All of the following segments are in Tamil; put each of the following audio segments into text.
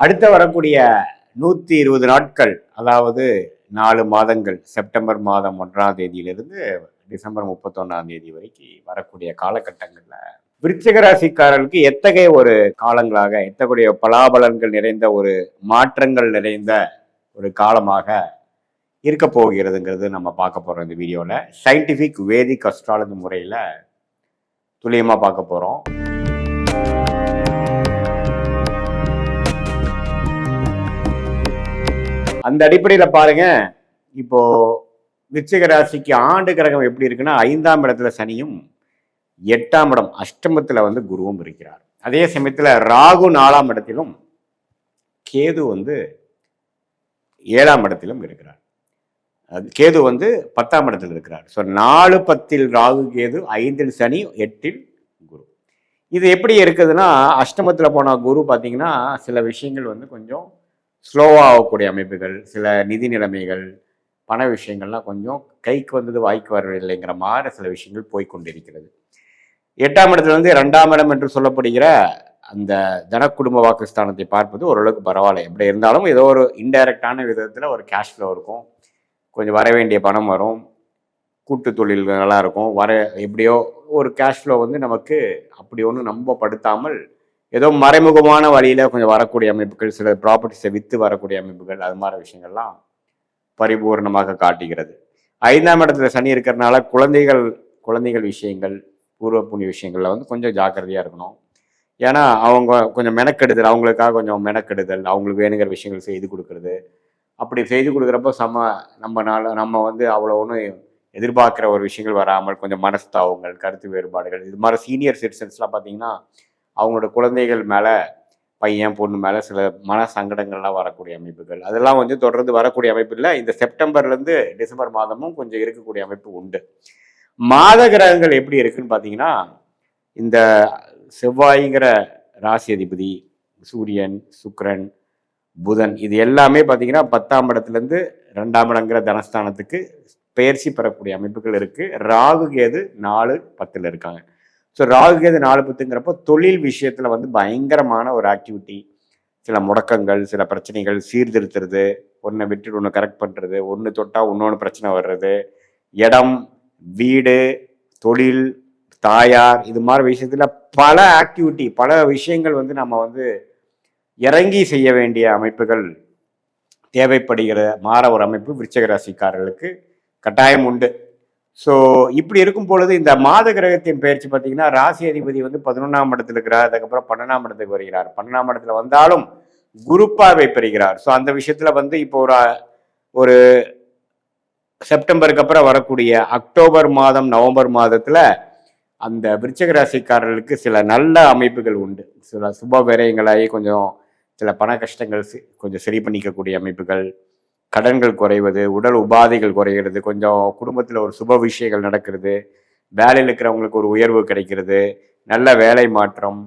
அடுத்த வரக்கூடிய 120 நாட்கள், அதாவது 4 மாதங்கள், செப்டம்பர் மாதம் 1ஆம் தேதியிலிருந்து டிசம்பர் 31ஆம் தேதி வரைக்கும் வரக்கூடிய காலகட்டங்கள்ல விருச்சிக ராசிக்காரர்களுக்கு எத்தகைய ஒரு காலங்களாக, எத்தகைய பலாபலன்கள் நிறைந்த ஒரு மாற்றங்கள் நிறைந்த ஒரு காலமாக இருக்க போகிறதுங்கிறது நம்ம பார்க்க போறோம் இந்த வீடியோல. சயின்டிபிக் வேதிக் அஸ்ட்ராலஜி முறையில துல்லியமா பார்க்க போறோம். அந்த அடிப்படையில பாருங்க, இப்போ விருச்சிக ராசிக்கு ஆண்டு கிரகம் எப்படி இருக்குன்னா 5ஆம் இடத்துல சனியும் 8ஆம் இடம் அஷ்டமத்துல குருவும் இருக்கிறார். அதே சமயத்துல ராகு 4ஆம் இடத்திலும் கேது 7ஆம் இடத்திலும் இருக்கிறார். கேது 10ஆம் இடத்தில் இருக்கிறார். ஸோ 4, 10 ராகு கேது, 5 சனி, 8 குரு. இது எப்படி இருக்குதுன்னா, அஷ்டமத்தில் போன குரு பார்த்தீங்கன்னா சில விஷயங்கள் கொஞ்சம் ஸ்லோவாக ஆகக்கூடிய அமைப்புகள், சில நிதி நிலைமைகள், பண விஷயங்கள்லாம் கொஞ்சம் கைக்கு வந்தது வாய்க்கு வரவில்லைங்கிற மாதிரி சில விஷயங்கள் போய்கொண்டிருக்கிறது. 8ஆம் இடத்துல 2ஆம் இடம் என்று சொல்லப்படுகிற அந்த தனக்குடும்ப வாக்குஸ்தானத்தை பார்ப்பது ஓரளவுக்கு பரவாயில்ல. எப்படி இருந்தாலும் ஏதோ ஒரு இன்டைரக்டான விதத்தில் ஒரு கேஷ் ஃப்ளோ இருக்கும், கொஞ்சம் வர வேண்டிய பணம் வரும், கூட்டு தொழில் நல்லா இருக்கும், எப்படியோ ஒரு கேஷ் ஃப்ளோ நமக்கு அப்படி ஒன்றும் நம்பப்படுத்தாமல் ஏதோ மறைமுகமான வழியில் கொஞ்சம் வரக்கூடிய அமைப்புகள், சில ப்ராப்பர்ட்டிஸை விற்று வரக்கூடிய அமைப்புகள், அது மாதிரி விஷயங்கள்லாம் பரிபூர்ணமாக காட்டுகிறது. 5ஆம் இடத்துல சனி இருக்கிறதுனால குழந்தைகள் விஷயங்கள், பூர்வ புண்ணிய விஷயங்களில் கொஞ்சம் ஜாக்கிரதையாக இருக்கணும். ஏன்னா அவங்க கொஞ்சம் மெனக்கெடுதல், அவங்களுக்காக கொஞ்சம் மெனக்கெடுதல், அவங்களுக்கு வேணுங்கிற விஷயங்கள் செய்து கொடுக்கறது, அப்படி செய்து கொடுக்குறப்போ நம்ம அவ்வளோ ஒன்றும் எதிர்பார்க்குற ஒரு விஷயங்கள் வராமல் கொஞ்சம் மனஸ்தாபங்கள், கருத்து வேறுபாடுகள், இது மாதிரி சீனியர் சிட்டிசன்ஸ்லாம் பார்த்தீங்கன்னா அவங்களோட குழந்தைகள் மேலே, பையன் பொண்ணு மேலே சில மன சங்கடங்கள்லாம் வரக்கூடிய அமைப்புகள், அதெல்லாம் தொடர்ந்து வரக்கூடிய அமைப்பு இல்லை. இந்த செப்டம்பர்லேருந்து டிசம்பர் மாதமும் கொஞ்சம் இருக்கக்கூடிய அமைப்பு உண்டு. மாத கிரகங்கள் எப்படி இருக்குன்னு பார்த்தீங்கன்னா, இந்த செவ்வாய்ங்கிற ராசி அதிபதி, சூரியன், சுக்கிரன், புதன், இது எல்லாமே பார்த்தீங்கன்னா 10ஆம் இடத்துலேருந்து 2ஆம் இடங்கிற தனஸ்தானத்துக்கு பெயர்ச்சி பெறக்கூடிய அமைப்புகள் இருக்குது. ராகு கேது 4, 10 இருக்காங்க. ஸோ ராகு கேது 4, 10ங்கிறப்போ தொழில் விஷயத்தில் பயங்கரமான ஒரு ஆக்டிவிட்டி, சில முடக்கங்கள், சில பிரச்சனைகள், சீர்திருத்துறது, ஒன்றை விட்டுட்டு ஒன்று கரெக்ட் பண்ணுறது, ஒன்று தொட்டால் இன்னொன்று பிரச்சனை வர்றது, இடம், வீடு, தொழில், தாயார், இது மாதிரி விஷயத்தில் பல ஆக்டிவிட்டி, பல விஷயங்கள் நம்ம இறங்கி செய்ய வேண்டிய அமைப்புகள் தேவைப்படுகிற மாற ஒரு அமைப்பு விருச்சிக ராசிக்காரர்களுக்கு கட்டாயம் உண்டு. ஸோ இப்படி இருக்கும் பொழுது இந்த மாத கிரகத்தின் பயிற்சி பார்த்தீங்கன்னா, ராசி அதிபதி 11ஆம் இடத்துல இருக்கிறார், அதுக்கப்புறம் 12ஆம் இடத்துக்கு வருகிறார். 12ஆம் இடத்துல வந்தாலும் குரு பார்வை பெறுகிறார். ஸோ அந்த விஷயத்துல இப்போ ஒரு செப்டம்பருக்கு அப்புறம் வரக்கூடிய அக்டோபர் மாதம், நவம்பர் மாதத்துல அந்த விருச்சிக ராசிக்காரர்களுக்கு சில நல்ல அமைப்புகள் உண்டு. சில சுப விரயங்களாகி கொஞ்சம் சில பண கஷ்டங்கள் கொஞ்சம் சரி பண்ணிக்கக்கூடிய அமைப்புகள், கடன்கள் குறைவது, உடல் உபாதைகள் குறைகிறது, கொஞ்சம் குடும்பத்தில் ஒரு சுப விஷயங்கள் நடக்கிறது, வேலையில் இருக்கிறவங்களுக்கு ஒரு உயர்வு கிடைக்கிறது, நல்ல வேலை மாற்றம்,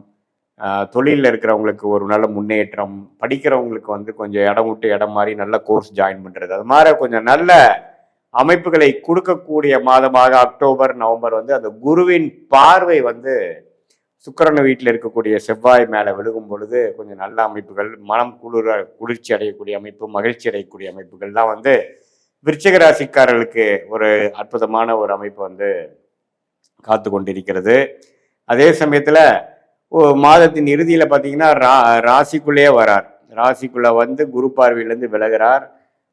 தொழிலில் இருக்கிறவங்களுக்கு ஒரு நல்ல முன்னேற்றம், படிக்கிறவங்களுக்கு கொஞ்சம் இடம் விட்டு இடம் மாதிரி நல்ல கோர்ஸ் ஜாயின் பண்ணுறது, அது மாதிரி கொஞ்சம் நல்ல அமைப்புகளை கொடுக்கக்கூடிய மாதமாக அக்டோபர், நவம்பர் அந்த குருவின் பார்வை சுக்கிரன் வீட்டில் இருக்கக்கூடிய செவ்வாய் மேலே விழுகும் பொழுது கொஞ்சம் நல்ல அமைப்புகள், மனம் குளிர்ச்சி அடையக்கூடிய அமைப்பு, மகிழ்ச்சி அடையக்கூடிய அமைப்புகள்லாம் விருச்சிக ராசிக்காரர்களுக்கு ஒரு அற்புதமான ஒரு அமைப்பு காத்து கொண்டிருக்கிறது. அதே சமயத்தில் மாதத்தின் இறுதியில் பார்த்தீங்கன்னா ராசிக்குள்ளேயே வரார். ராசிக்குள்ளே குரு பார்வையிலேருந்து விலகிறார்.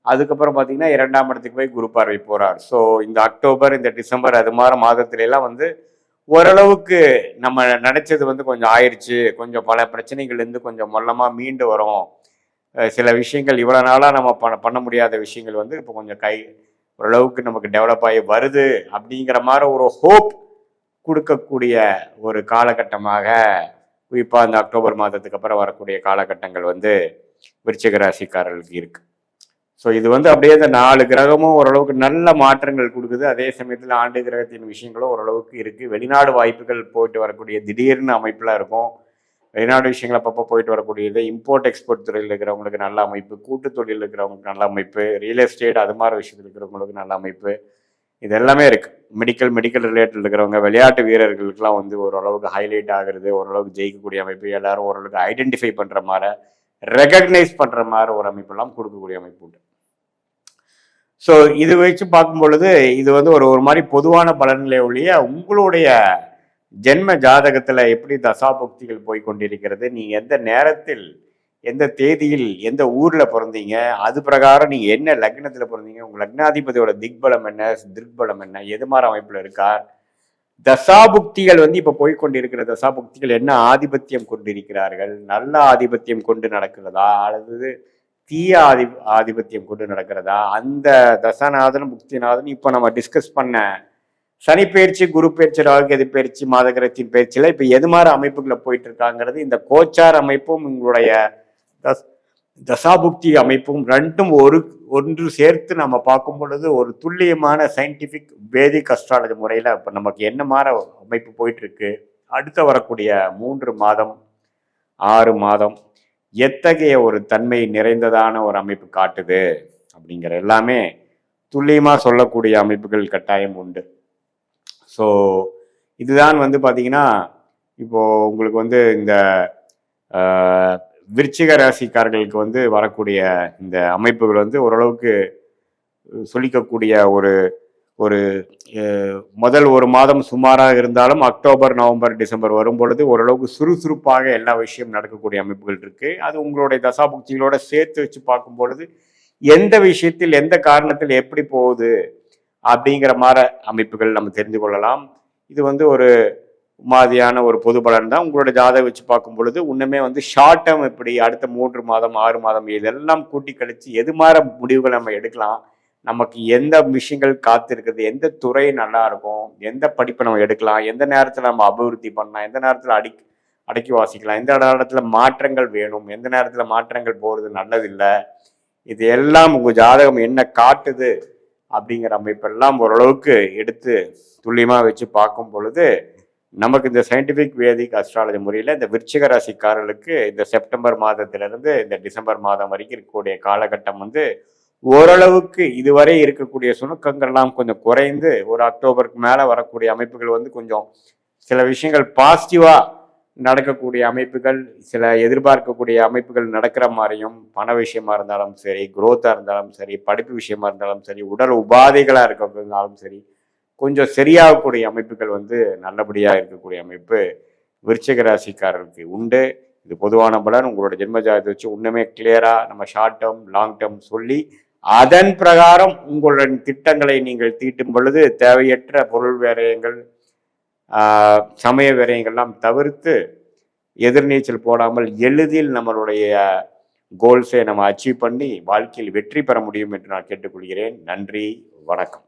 அதுக்கப்புறம் பார்த்தீங்கன்னா 2ஆம் இடத்துக்கு போய் குரு பார்வை போகிறார். ஸோ இந்த அக்டோபர், இந்த டிசம்பர், அது மாதிரி மாதத்துலலாம் ஓரளவுக்கு நம்ம நினைச்சது கொஞ்சம் ஆயிடுச்சு, கொஞ்சம் பல பிரச்சனைகள்லேருந்து கொஞ்சம் மொல்லமாக மீண்டு வரும், சில விஷயங்கள் இவ்வளோ நாளாக நம்ம பண்ண முடியாத விஷயங்கள் இப்போ கொஞ்சம் ஓரளவுக்கு நமக்கு டெவலப் ஆகி வருது அப்படிங்கிற மாதிரி ஒரு ஹோப் கொடுக்கக்கூடிய ஒரு காலகட்டமாக குறிப்பாக அந்த அக்டோபர் மாதத்துக்கு அப்புறம் வரக்கூடிய காலகட்டங்கள் விருச்சிக ராசிக்காரர்களுக்கு இருக்கு. ஸோ இது அப்படியே இந்த 4 கிரகமும் ஓரளவுக்கு நல்ல மாற்றங்கள் கொடுக்குது. அதே சமயத்தில் ஆண்டு கிரகத்தின் விஷயங்களும் ஓரளவுக்கு இருக்குது. வெளிநாடு வாய்ப்புகள் போயிட்டு வரக்கூடிய திடீர்னு அமைப்புலாம் இருக்கும். வெளிநாடு விஷயங்கள் அப்பப்போ போயிட்டு வரக்கூடியது, இம்போர்ட் எக்ஸ்போர்ட் துறையில் இருக்கிறவங்களுக்கு நல்ல அமைப்பு, கூட்டு தொழில் இருக்கிறவங்களுக்கு நல்ல அமைப்பு, ரியல் எஸ்டேட் அது மாதிரி விஷயத்தில் இருக்கிறவங்களுக்கு நல்ல அமைப்பு, இது எல்லாமே இருக்குது. மெடிக்கல் ரிலேட்டட் இருக்கிறவங்க, விளையாட்டு வீரர்களுக்கெல்லாம் ஓரளவுக்கு ஹைலைட் ஆகிறது, ஓரளவுக்கு ஜெயிக்கக்கூடிய அமைப்பு, எல்லாரும் ஓரளவுக்கு ஐடென்டிஃபை பண்ணுற மாதிரி ரெகக்னைஸ் பண்ற மாதிரி ஒரு அமைப்பெல்லாம் கொடுக்கக்கூடிய அமைப்பு உண்டு. ஸோ இது வச்சு பார்க்கும் பொழுது இது வந்து ஒரு மாதிரி பொதுவான பலன்களே ஒழிய உங்களுடைய ஜென்ம ஜாதகத்துல எப்படி தசாபுக்திகள் போய் கொண்டிருக்கிறது, நீங்க எந்த நேரத்தில் எந்த தேதியில் எந்த ஊர்ல பிறந்தீங்க, அது பிரகாரம் நீங்க என்ன லக்னத்துல பிறந்தீங்க, உங்க லக்னாதிபதியோட திக்பலம் என்ன, திருக்பலம் என்ன, எது மாதிரி அமைப்புல இருக்கார், தசாபுக்திகள் வந்து இப்ப போய்கொண்டிருக்கிற தசாபுக்திகள் என்ன ஆதிபத்தியம் கொண்டிருக்கிறார்கள், நல்ல ஆதிபத்தியம் கொண்டு நடக்கிறதா அல்லது தீய ஆதிபத்தியம் கொண்டு நடக்கிறதா, அந்த தசாநாதன் புக்திநாதன் இப்ப நம்ம டிஸ்கஸ் பண்ண சனி பயிற்சி, குரு பயிற்சி, ராகுகேது பயிற்சி, மாதகிரகத்தின் பயிற்சியில இப்ப எது மாதிரி அமைப்புகளை போயிட்டு இருக்காங்கிறது, இந்த கோச்சார் அமைப்பும் உங்களுடைய தசாபுக்தி அமைப்பும் ரெண்டும் ஒன்று சேர்த்து நம்ம பார்க்கும் பொழுது ஒரு துல்லியமான சயின்டிபிக் வேதிக் அஸ்ட்ராலஜி முறையில இப்ப நமக்கு என்ன மாதிரி அமைப்பு போயிட்டு இருக்கு, அடுத்த வரக்கூடிய 3 மாதம் 6 மாதம் எத்தகைய ஒரு தன்மை நிறைந்ததான ஒரு அமைப்பு காட்டுது அப்படிங்கிற எல்லாமே துல்லியமா சொல்லக்கூடிய அமைப்புகள் கட்டாயம் உண்டு. ஸோ இதுதான் வந்து பார்த்தீங்கன்னா இப்போ உங்களுக்கு வந்து இந்த விருச்சிக ராசிக்காரர்களுக்கு வந்து வரக்கூடிய இந்த அமைப்புகள் வந்து ஓரளவுக்கு சொல்லிக்கக்கூடிய ஒரு முதல் 1 மாதம் சுமாராக இருந்தாலும் அக்டோபர், நவம்பர், டிசம்பர் வரும் பொழுது ஓரளவுக்கு சுறுசுறுப்பாக எல்லா விஷயம் நடக்கக்கூடிய அமைப்புகள் இருக்கு. அது உங்களுடைய தசாபுக்திகளோட சேர்த்து வச்சு பார்க்கும் பொழுது எந்த விஷயத்தில் எந்த காரணத்தில் எப்படி போகுது அப்படிங்கிற மாதிரி அமைப்புகள் நம்ம தெரிந்து கொள்ளலாம். இது வந்து ஒரு மாதிரியான ஒரு பொது பலன் தான். உங்களோட ஜாதகம் வச்சு பார்க்கும் பொழுது இன்னுமே வந்து ஷார்ட் டேர்ம் இப்படி அடுத்த 3 மாதம் 6 மாதம் இதெல்லாம் கூட்டி கழிச்சு எது மாதிரி முடிவுகள் நம்ம எடுக்கலாம், நமக்கு எந்த விஷயங்கள் காத்து இருக்குது, எந்த துறை நல்லா இருக்கும், எந்த படிப்பை நம்ம எடுக்கலாம், எந்த நேரத்தில் நம்ம அபிவிருத்தி பண்ணலாம், எந்த நேரத்தில் அடக்கி வாசிக்கலாம், எந்த நேரத்தில் மாற்றங்கள் வேணும், எந்த நேரத்தில் மாற்றங்கள் போகிறது நல்லதில்லை, இது எல்லாம் உங்கள் ஜாதகம் என்ன காட்டுது அப்படிங்கிற அமைப்பெல்லாம் ஓரளவுக்கு எடுத்து துல்லியமாக வச்சு பார்க்கும் பொழுது நமக்கு இந்த சயின்டிஃபிக் வேதிக் அஸ்ட்ராலஜி முறையில் இந்த விருச்சிக ராசிக்காரர்களுக்கு இந்த செப்டம்பர் மாதத்திலிருந்து இந்த டிசம்பர் மாதம் வரைக்கும் இருக்கக்கூடிய காலகட்டம் வந்து ஓரளவுக்கு இதுவரை இருக்கக்கூடிய சுணுக்கங்கள்லாம் கொஞ்சம் குறைந்து ஒரு அக்டோபருக்கு மேலே வரக்கூடிய அமைப்புகள் வந்து கொஞ்சம் சில விஷயங்கள் பாசிட்டிவாக நடக்கக்கூடிய அமைப்புகள், சில எதிர்பார்க்கக்கூடிய அமைப்புகள் நடக்கிற மாதிரியும், பண விஷயமா இருந்தாலும் சரி, குரோத்தாக இருந்தாலும் சரி, படிப்பு விஷயமா இருந்தாலும் சரி, உடல் உபாதைகளாக இருக்கிறதுனாலும் சரி, கொஞ்சம் சரியாகக்கூடிய அமைப்புகள் வந்து நல்லபடியாக இருக்கக்கூடிய அமைப்பு விருச்சிக ராசிக்காரர்களுக்கு உண்டு. இது பொதுவான பலன். உங்களோட ஜென்மஜாதத்தை வச்சு இன்னுமே கிளியராக நம்ம ஷார்ட் டேர்ம் லாங் டேர்ம் சொல்லி அதன் பிரகாரம் உங்களுடைய திட்டங்களை நீங்கள் தீட்டும் பொழுது தேவையற்ற பொருள் விரயங்கள், சமய விரயங்கள்லாம் தவிர்த்து எதிர்நீச்சல் போடாமல் எளிதில் நம்மளுடைய கோல்ஸை நம்ம அச்சீவ் பண்ணி வாழ்க்கையில் வெற்றி பெற முடியும் என்று நான் கேட்டுக்கொள்கிறேன். நன்றி, வணக்கம்.